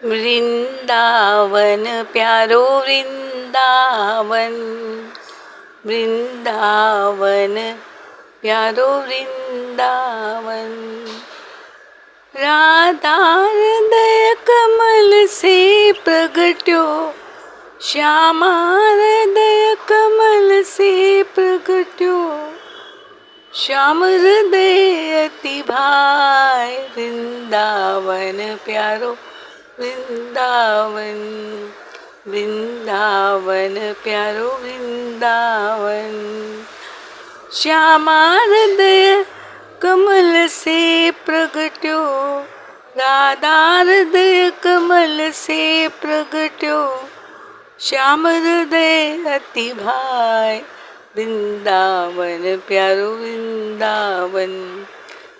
वृंदावन प्यारो वृंदावन, वृंदावन प्यारो वृंदावन। राधा हृदय कमल से प्रगट्यो, श्यामा हृदय कमल से प्रगट्यो। श्याम हृदय अति भाय, वृंदावन प्यारो वृंदावन, वृंदावन प्यारो वृंदावन। श्यामा हृदय कमल से प्रगट्यो, राधा हृदय कमल से प्रगट्यो। श्याम हृदय अति भाय, वृंदावन प्यारो वृंदावन,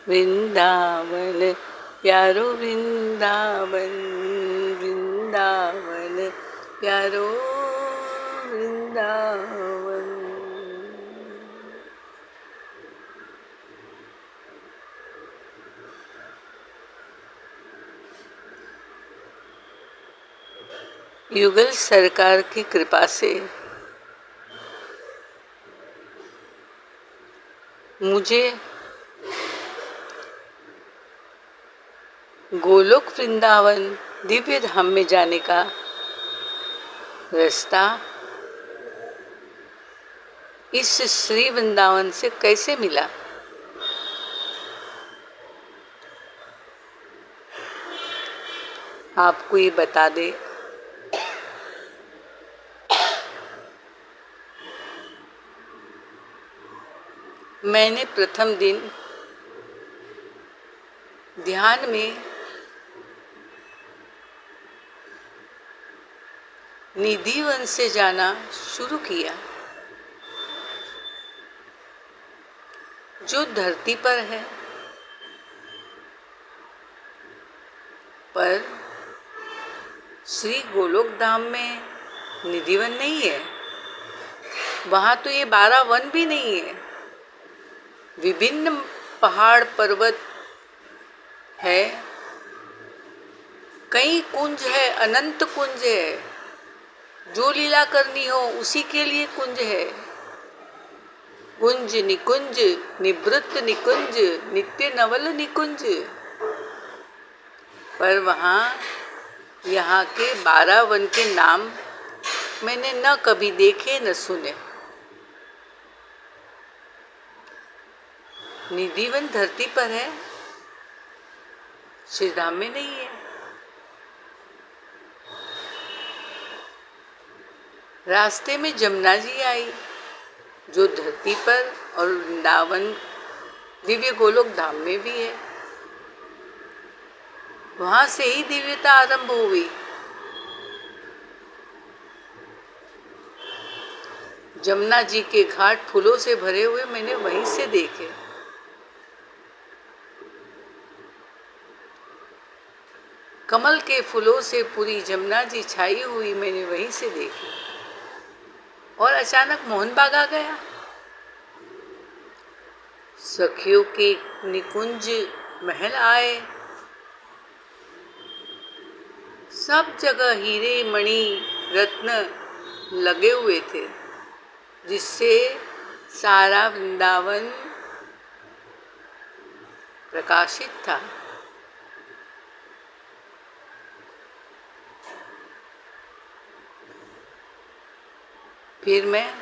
वृंदावन प्यारो वृंदावन, वृंदावन प्यारो वृंदावन। युगल सरकार की कृपा से मुझे गोलोक वृंदावन दिव्य धाम में जाने का रास्ता इस श्री वृंदावन से कैसे मिला। आपको ये बता दे, मैंने प्रथम दिन ध्यान में निधिवन से जाना शुरू किया, जो धरती पर है, पर श्री गोलोक धाम में निधिवन नहीं है। वहाँ तो ये 12 वन भी नहीं है। विभिन्न पहाड़ पर्वत है, कई कुंज है, अनंत कुंज है। जो लीला करनी हो उसी के लिए कुंज है। कुंज निकुंज, निवृत्त निकुंज, नित्य नवल निकुंज। पर वहाँ यहाँ के 12 वन के नाम मैंने न कभी देखे न सुने। निधिवन धरती पर है, श्रीधाम में नहीं है। रास्ते में जमुना जी आई, जो धरती पर और वृंदावन दिव्य गोलोक धाम में भी है। वहां से ही दिव्यता आरंभ हुई। जमुना जी के घाट फूलों से भरे हुए मैंने वहीं से देखे। कमल के फूलों से पूरी जमुना जी छाई हुई मैंने वहीं से देखी। और अचानक मोहन बाग आ गया। सखियों के निकुंज महल आए, सब जगह हीरे मणि रत्न लगे हुए थे, जिससे सारा वृंदावन प्रकाशित था। फिर मैं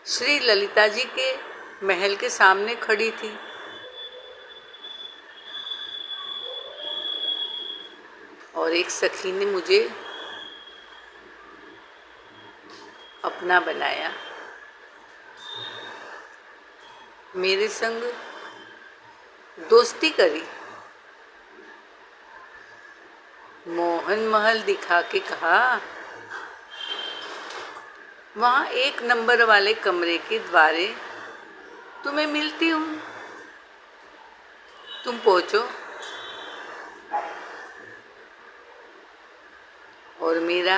श्री ललिता जी के महल के सामने खड़ी थी। और एक सखी ने मुझे अपना बनाया, मेरे संग दोस्ती करी। मोहन महल दिखा के कहा, वहाँ 1 नंबर वाले कमरे के द्वारे तुम्हें मिलती हूँ, तुम पहुँचो। और मेरा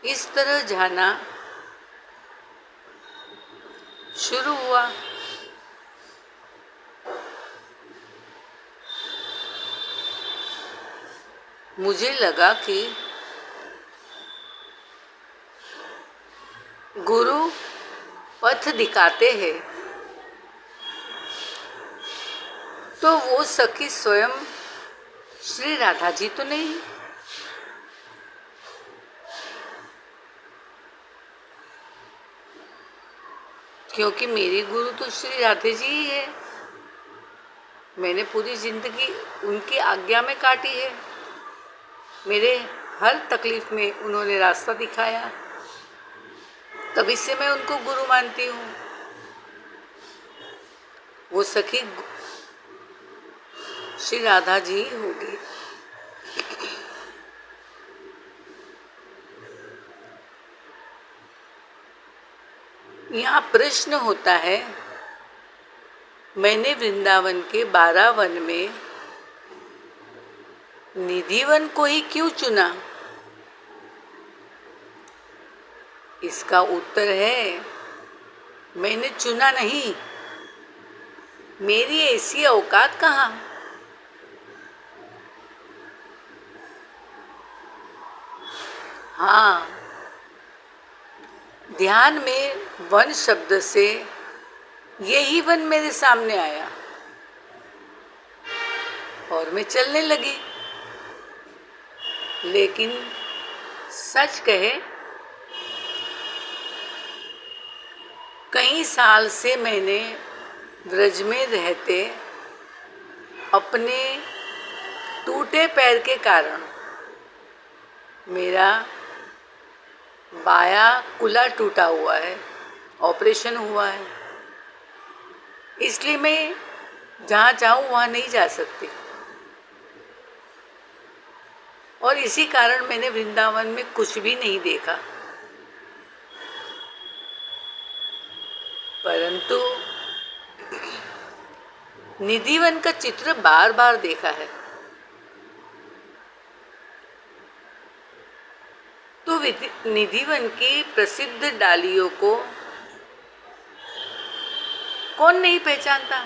इस तरह जाना शुरू हुआ। मुझे लगा कि गुरु पथ दिखाते हैं तो वो सखी स्वयं श्री राधा जी तो नहीं। क्योंकि मेरी गुरु तो श्री राधे जी ही है। मैंने पूरी जिंदगी उनकी आज्ञा में काटी है। मेरे हर तकलीफ में उन्होंने रास्ता दिखाया, तभी से मैं उनको गुरु मानती हूँ। वो सखी श्री राधा जी ही होगी। यहाँ प्रश्न होता है, मैंने वृंदावन के 12 वन में निधिवन को ही क्यों चुना? इसका उत्तर है, मैंने चुना नहीं, मेरी ऐसी औकात कहाँ। हाँ, ध्यान में वन शब्द से यही वन मेरे सामने आया और मैं चलने लगी। लेकिन सच कहे, कई साल से मैंने ब्रज में रहते अपने टूटे पैर के कारण मेरा बाया कुला टूटा हुआ है, ऑपरेशन हुआ है। इसलिए मैं जहाँ चाहूँ वहाँ नहीं जा सकती और इसी कारण मैंने वृंदावन में कुछ भी नहीं देखा। परंतु निधिवन का चित्र बार बार देखा है। तो निधिवन की प्रसिद्ध डालियों को कौन नहीं पहचानता?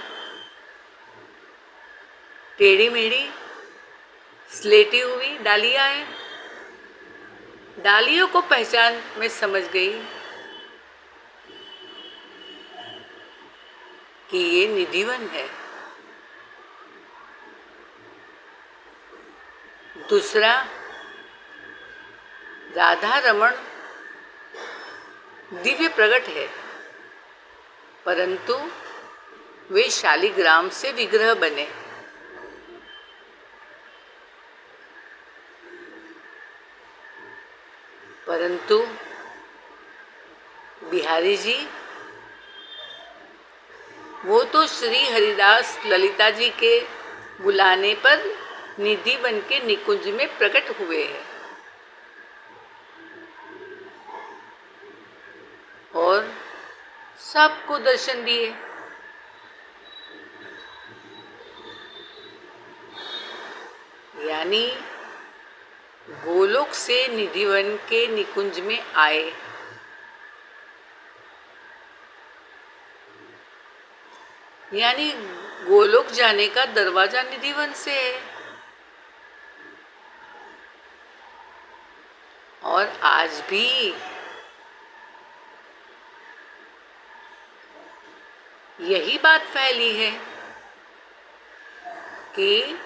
टेढ़ी मेढ़ी स्लेटी हुई डालियां हैं। डालियों को पहचान में समझ गई कि ये निधिवन है। दूसरा, राधा रमण दिव्य प्रकट है, परंतु वे शालिग्राम से विग्रह बने। परंतु बिहारी जी, वो तो श्री हरिदास ललिता जी के बुलाने पर निधि बन के निकुंज में प्रकट हुए हैं और सबको दर्शन दिए। यानी गोलोक से निधिवन के निकुंज में आए। यानी गोलोक जाने का दरवाजा निधिवन से है। और आज भी यही बात फैली है कि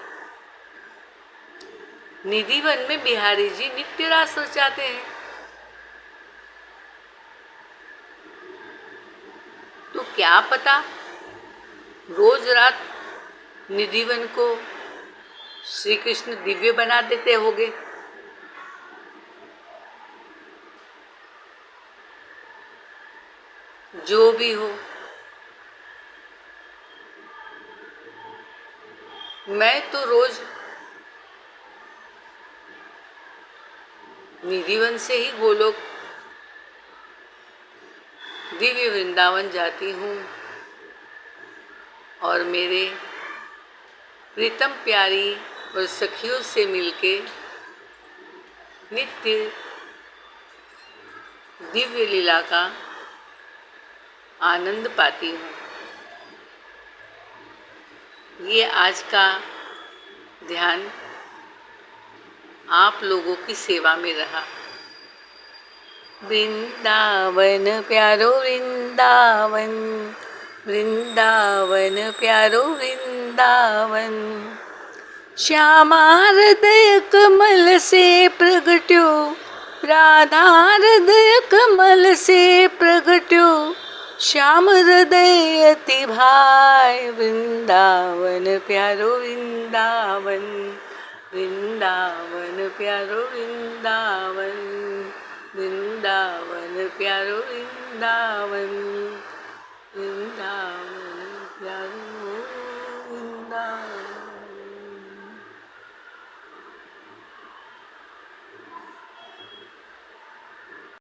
निधिवन में बिहारी जी नित्य रास रचाते हैं। तो क्या पता रोज रात निधिवन को श्री कृष्ण दिव्य बना देते होंगे। जो भी हो, मैं तो रोज निधिवन से ही गोलोक दिव्य वृंदावन जाती हूँ और मेरे प्रीतम प्यारी और सखियों से मिलके नित्य दिव्य लीला का आनंद पाती हूँ। ये आज का ध्यान आप लोगों की सेवा में रहा। वृंदावन प्यारो वृंदावन, वृंदावन प्यारो वृंदावन, श्यामा हृदय कमल से प्रगट्यो, राधा हृदय कमल से प्रगट्यो, श्याम हृदय अति भाई। वृंदावन प्यारो वृंदावन, वृंदावन प्यारो वृंदावन, वृंदावन प्यारो वृंदावन, वृंदावन प्यारो